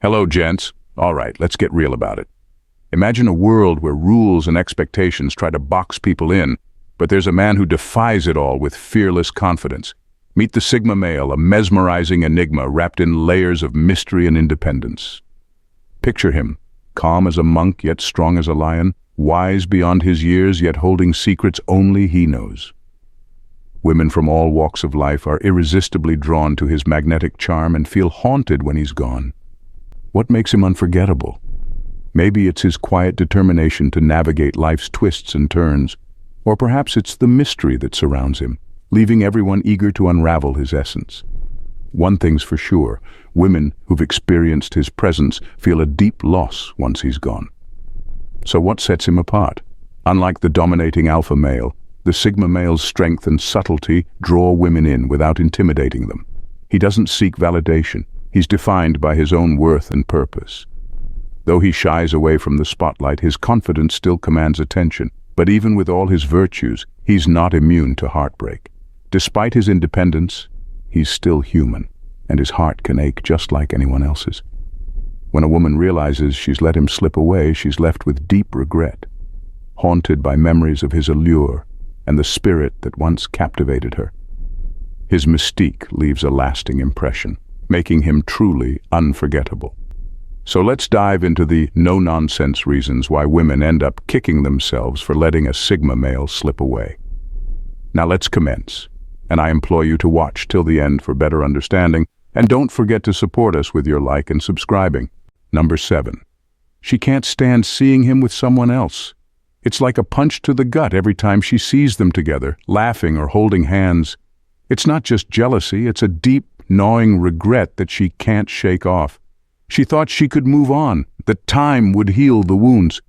Hello, gents. All right, let's get real about it. Imagine a world where rules and expectations try to box people in, but there's a man who defies it all with fearless confidence. Meet the Sigma male, a mesmerizing enigma wrapped in layers of mystery and independence. Picture him, calm as a monk yet strong as a lion, wise beyond his years yet holding secrets only he knows. Women from all walks of life are irresistibly drawn to his magnetic charm and feel haunted when he's gone. What makes him unforgettable? Maybe it's his quiet determination to navigate life's twists and turns, or perhaps it's the mystery that surrounds him, leaving everyone eager to unravel his essence. One thing's for sure, women who've experienced his presence feel a deep loss once he's gone. So what sets him apart? Unlike the dominating alpha male, the Sigma male's strength and subtlety draw women in without intimidating them. He doesn't seek validation. He's defined by his own worth and purpose. Though he shies away from the spotlight, his confidence still commands attention. But even with all his virtues, he's not immune to heartbreak. Despite his independence, he's still human, and his heart can ache just like anyone else's. When a woman realizes she's let him slip away, she's left with deep regret, haunted by memories of his allure and the spirit that once captivated her. His mystique leaves a lasting impression, making him truly unforgettable. So let's dive into the no-nonsense reasons why women end up kicking themselves for letting a Sigma male slip away. Now let's commence, and I implore you to watch till the end for better understanding, and don't forget to support us with your like and subscribing. Number 7. She can't stand seeing him with someone else. It's like a punch to the gut every time she sees them together, laughing or holding hands. It's not just jealousy, it's a deep, gnawing regret that she can't shake off. She thought she could move on, that time would heal the wounds.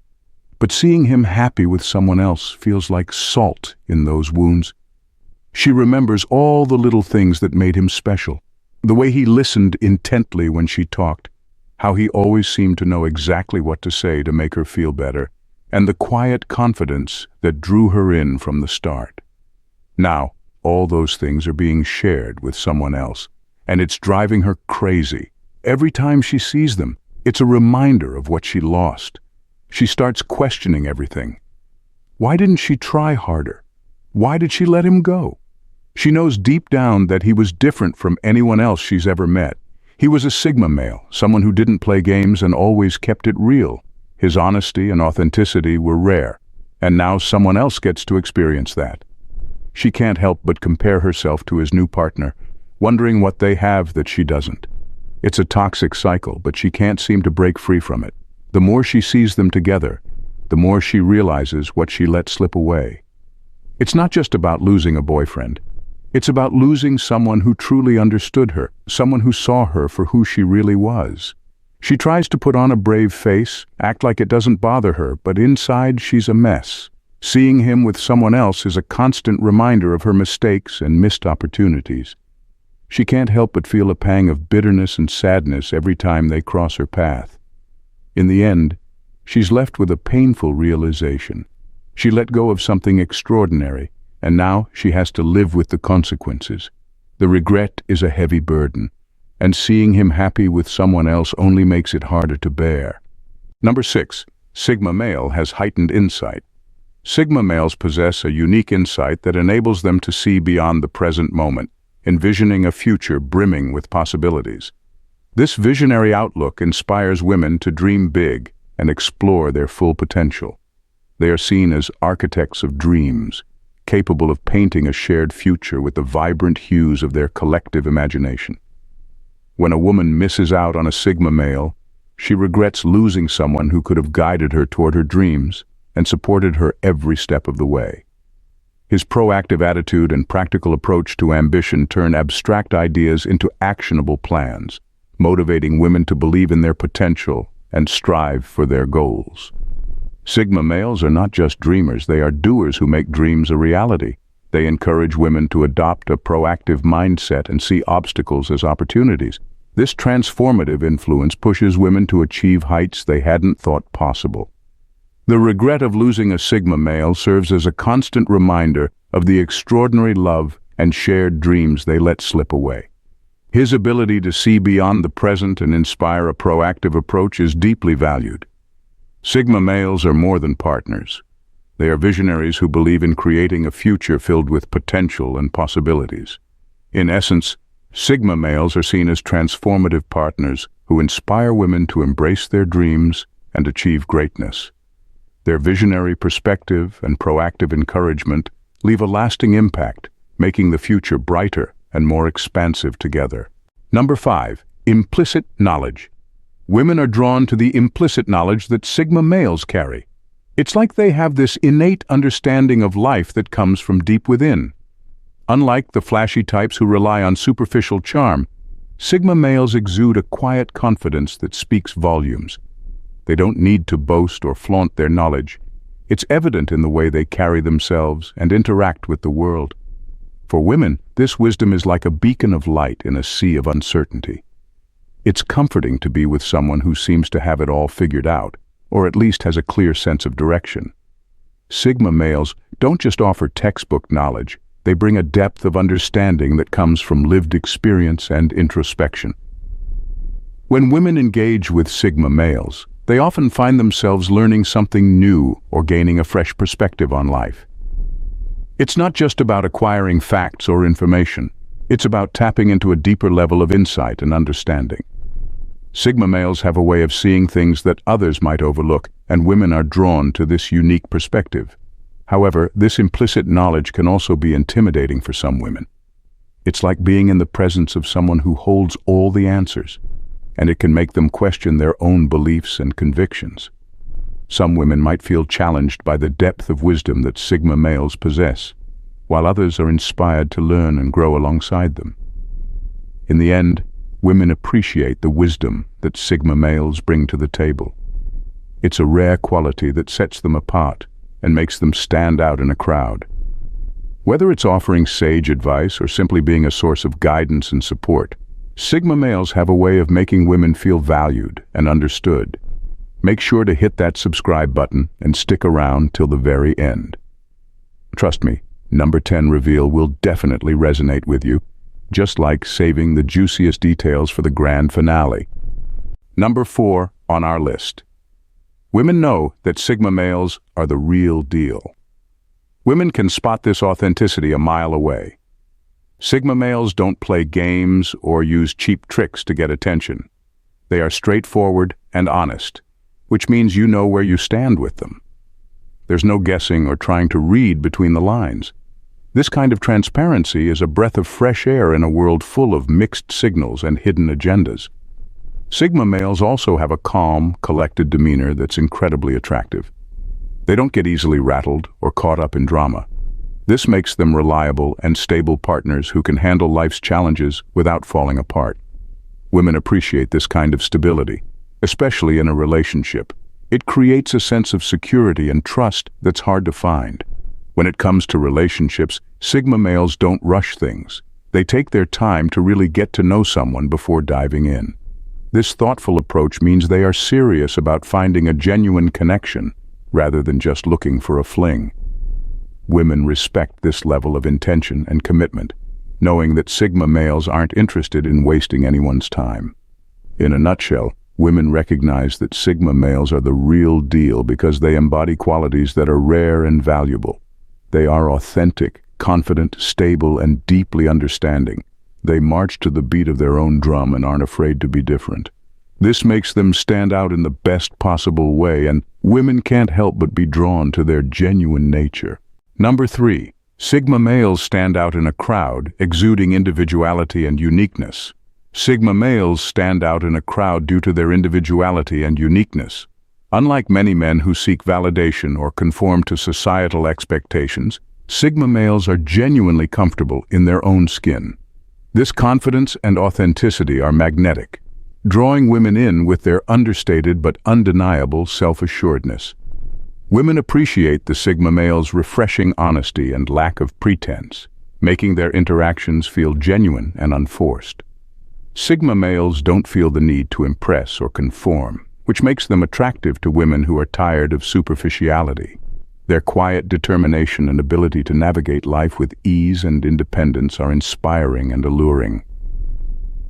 But seeing him happy with someone else feels like salt in those wounds. She remembers all the little things that made him special. The way he listened intently when she talked, how he always seemed to know exactly what to say to make her feel better, and the quiet confidence that drew her in from the start. Now, all those things are being shared with someone else, and it's driving her crazy. Every time she sees them, it's a reminder of what she lost. She starts questioning everything. Why didn't she try harder? Why did she let him go? She knows deep down that he was different from anyone else she's ever met. He was a Sigma male, someone who didn't play games and always kept it real. His honesty and authenticity were rare, and now someone else gets to experience that. She can't help but compare herself to his new partner, wondering what they have that she doesn't. It's a toxic cycle, but she can't seem to break free from it. The more she sees them together, the more she realizes what she let slip away. It's not just about losing a boyfriend. It's about losing someone who truly understood her, someone who saw her for who she really was. She tries to put on a brave face, act like it doesn't bother her, but inside she's a mess. Seeing him with someone else is a constant reminder of her mistakes and missed opportunities. She can't help but feel a pang of bitterness and sadness every time they cross her path. In the end, she's left with a painful realization. She let go of something extraordinary, and now she has to live with the consequences. The regret is a heavy burden, and seeing him happy with someone else only makes it harder to bear. Number 6. Sigma male has heightened insight. Sigma males possess a unique insight that enables them to see beyond the present moment, envisioning a future brimming with possibilities. This visionary outlook inspires women to dream big and explore their full potential. They are seen as architects of dreams, capable of painting a shared future with the vibrant hues of their collective imagination. When a woman misses out on a Sigma male, she regrets losing someone who could have guided her toward her dreams and supported her every step of the way. His proactive attitude and practical approach to ambition turn abstract ideas into actionable plans, motivating women to believe in their potential and strive for their goals. Sigma males are not just dreamers, they are doers who make dreams a reality. They encourage women to adopt a proactive mindset and see obstacles as opportunities. This transformative influence pushes women to achieve heights they hadn't thought possible. The regret of losing a Sigma male serves as a constant reminder of the extraordinary love and shared dreams they let slip away. His ability to see beyond the present and inspire a proactive approach is deeply valued. Sigma males are more than partners. They are visionaries who believe in creating a future filled with potential and possibilities. In essence, Sigma males are seen as transformative partners who inspire women to embrace their dreams and achieve greatness. Their visionary perspective and proactive encouragement leave a lasting impact, making the future brighter and more expansive together. Number 5. Implicit knowledge. Women are drawn to the implicit knowledge that Sigma males carry. It's like they have this innate understanding of life that comes from deep within. Unlike the flashy types who rely on superficial charm, Sigma males exude a quiet confidence that speaks volumes. They don't need to boast or flaunt their knowledge. It's evident in the way they carry themselves and interact with the world. For women, this wisdom is like a beacon of light in a sea of uncertainty. It's comforting to be with someone who seems to have it all figured out, or at least has a clear sense of direction. Sigma males don't just offer textbook knowledge, they bring a depth of understanding that comes from lived experience and introspection. When women engage with Sigma males, they often find themselves learning something new or gaining a fresh perspective on life. It's not just about acquiring facts or information. It's about tapping into a deeper level of insight and understanding. Sigma males have a way of seeing things that others might overlook, and women are drawn to this unique perspective. However, this implicit knowledge can also be intimidating for some women. It's like being in the presence of someone who holds all the answers, and it can make them question their own beliefs and convictions. Some women might feel challenged by the depth of wisdom that Sigma males possess, while others are inspired to learn and grow alongside them. In the end, women appreciate the wisdom that Sigma males bring to the table. It's a rare quality that sets them apart and makes them stand out in a crowd. Whether it's offering sage advice or simply being a source of guidance and support, Sigma males have a way of making women feel valued and understood. Make sure to hit that subscribe button and stick around till the very end. Trust me, number 10 reveal will definitely resonate with you, just like saving the juiciest details for the grand finale. Number 4 on our list. Women know that Sigma males are the real deal. Women can spot this authenticity a mile away. Sigma males don't play games or use cheap tricks to get attention. They are straightforward and honest, which means you know where you stand with them. There's no guessing or trying to read between the lines. This kind of transparency is a breath of fresh air in a world full of mixed signals and hidden agendas. Sigma males also have a calm, collected demeanor that's incredibly attractive. They don't get easily rattled or caught up in drama. This makes them reliable and stable partners who can handle life's challenges without falling apart. Women appreciate this kind of stability, especially in a relationship. It creates a sense of security and trust that's hard to find. When it comes to relationships, Sigma males don't rush things. They take their time to really get to know someone before diving in. This thoughtful approach means they are serious about finding a genuine connection, rather than just looking for a fling. Women respect this level of intention and commitment, knowing that Sigma males aren't interested in wasting anyone's time. In a nutshell, women recognize that Sigma males are the real deal because they embody qualities that are rare and valuable. They are authentic, confident, stable, and deeply understanding. They march to the beat of their own drum and aren't afraid to be different. This makes them stand out in the best possible way, and women can't help but be drawn to their genuine nature. Number 3. Sigma males stand out in a crowd, exuding individuality and uniqueness. Sigma males stand out in a crowd due to their individuality and uniqueness. Unlike many men who seek validation or conform to societal expectations, Sigma males are genuinely comfortable in their own skin. This confidence and authenticity are magnetic, drawing women in with their understated but undeniable self-assuredness. Women appreciate the Sigma male's refreshing honesty and lack of pretense, making their interactions feel genuine and unforced. Sigma males don't feel the need to impress or conform, which makes them attractive to women who are tired of superficiality. Their quiet determination and ability to navigate life with ease and independence are inspiring and alluring.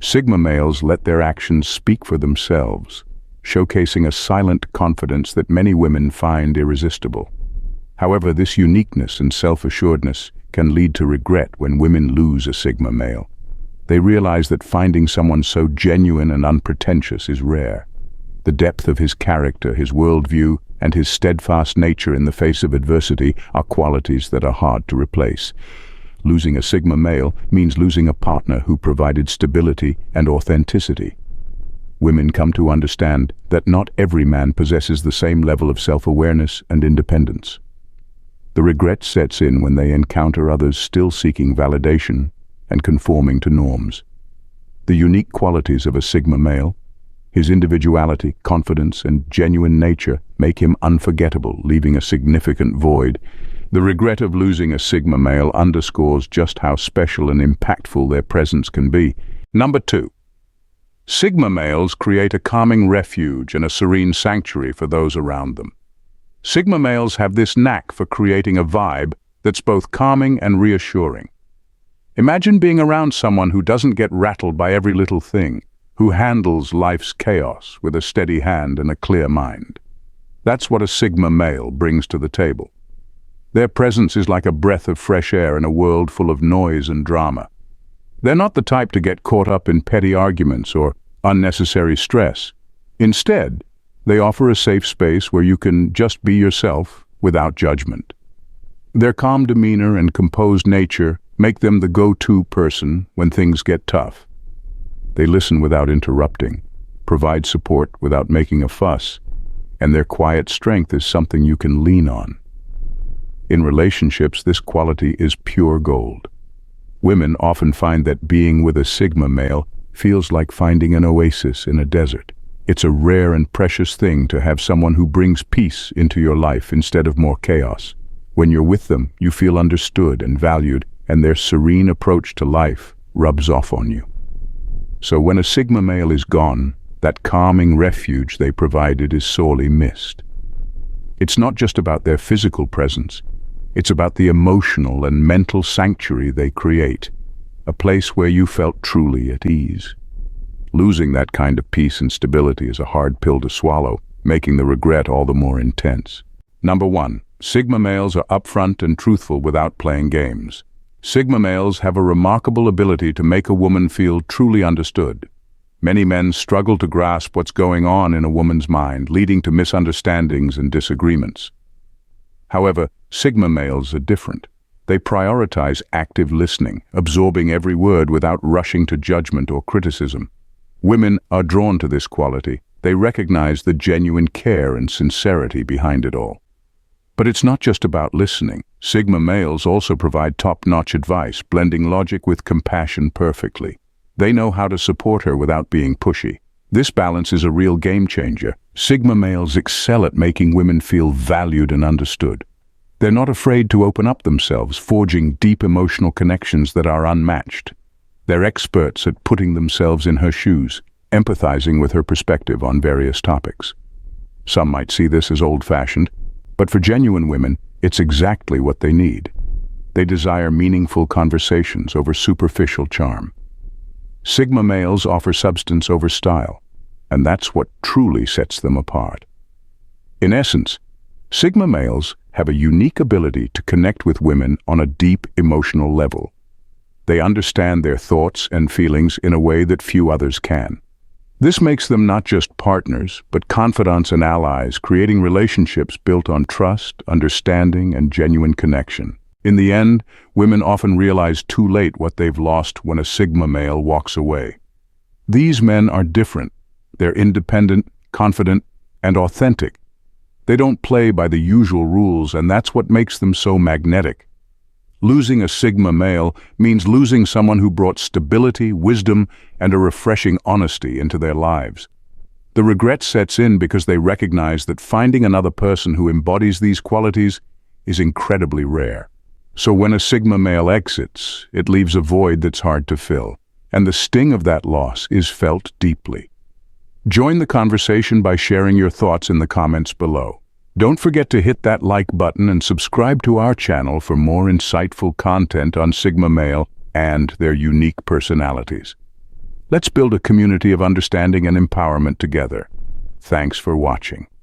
Sigma males let their actions speak for themselves, showcasing a silent confidence that many women find irresistible. However, this uniqueness and self-assuredness can lead to regret when women lose a Sigma male. They realize that finding someone so genuine and unpretentious is rare. The depth of his character, his worldview, and his steadfast nature in the face of adversity are qualities that are hard to replace. Losing a Sigma male means losing a partner who provided stability and authenticity. Women come to understand that not every man possesses the same level of self-awareness and independence. The regret sets in when they encounter others still seeking validation and conforming to norms. The unique qualities of a Sigma male, his individuality, confidence, and genuine nature make him unforgettable, leaving a significant void. The regret of losing a Sigma male underscores just how special and impactful their presence can be. Number 2. Sigma males create a calming refuge and a serene sanctuary for those around them. Sigma males have this knack for creating a vibe that's both calming and reassuring. Imagine being around someone who doesn't get rattled by every little thing, who handles life's chaos with a steady hand and a clear mind. That's what a Sigma male brings to the table. Their presence is like a breath of fresh air in a world full of noise and drama. They're not the type to get caught up in petty arguments or unnecessary stress. Instead, they offer a safe space where you can just be yourself without judgment. Their calm demeanor and composed nature make them the go-to person when things get tough. They listen without interrupting, provide support without making a fuss, and their quiet strength is something you can lean on. In relationships, this quality is pure gold. Women often find that being with a Sigma male feels like finding an oasis in a desert. It's a rare and precious thing to have someone who brings peace into your life instead of more chaos. When you're with them, you feel understood and valued, and their serene approach to life rubs off on you. So when a Sigma male is gone, that calming refuge they provided is sorely missed. It's not just about their physical presence. It's about the emotional and mental sanctuary they create, a place where you felt truly at ease. Losing that kind of peace and stability is a hard pill to swallow, making the regret all the more intense. Number 1. Sigma males are upfront and truthful without playing games. Sigma males have a remarkable ability to make a woman feel truly understood. Many men struggle to grasp what's going on in a woman's mind, leading to misunderstandings and disagreements. However, Sigma males are different. They prioritize active listening, absorbing every word without rushing to judgment or criticism. Women are drawn to this quality. They recognize the genuine care and sincerity behind it all. But it's not just about listening. Sigma males also provide top-notch advice, blending logic with compassion perfectly. They know how to support her without being pushy. This balance is a real game changer. Sigma males excel at making women feel valued and understood. They're not afraid to open up themselves, forging deep emotional connections that are unmatched. They're experts at putting themselves in her shoes, empathizing with her perspective on various topics. Some might see this as old-fashioned, but for genuine women, it's exactly what they need. They desire meaningful conversations over superficial charm. Sigma males offer substance over style, and that's what truly sets them apart. In essence, Sigma males have a unique ability to connect with women on a deep emotional level. They understand their thoughts and feelings in a way that few others can. This makes them not just partners, but confidants and allies, creating relationships built on trust, understanding, and genuine connection. In the end, women often realize too late what they've lost when a Sigma male walks away. These men are different. They're independent, confident, and authentic. They don't play by the usual rules, and that's what makes them so magnetic. Losing a Sigma male means losing someone who brought stability, wisdom, and a refreshing honesty into their lives. The regret sets in because they recognize that finding another person who embodies these qualities is incredibly rare. So when a Sigma male exits, it leaves a void that's hard to fill, and the sting of that loss is felt deeply. Join the conversation by sharing your thoughts in the comments below. Don't forget to hit that like button and subscribe to our channel for more insightful content on Sigma male and their unique personalities. Let's build a community of understanding and empowerment together. Thanks for watching.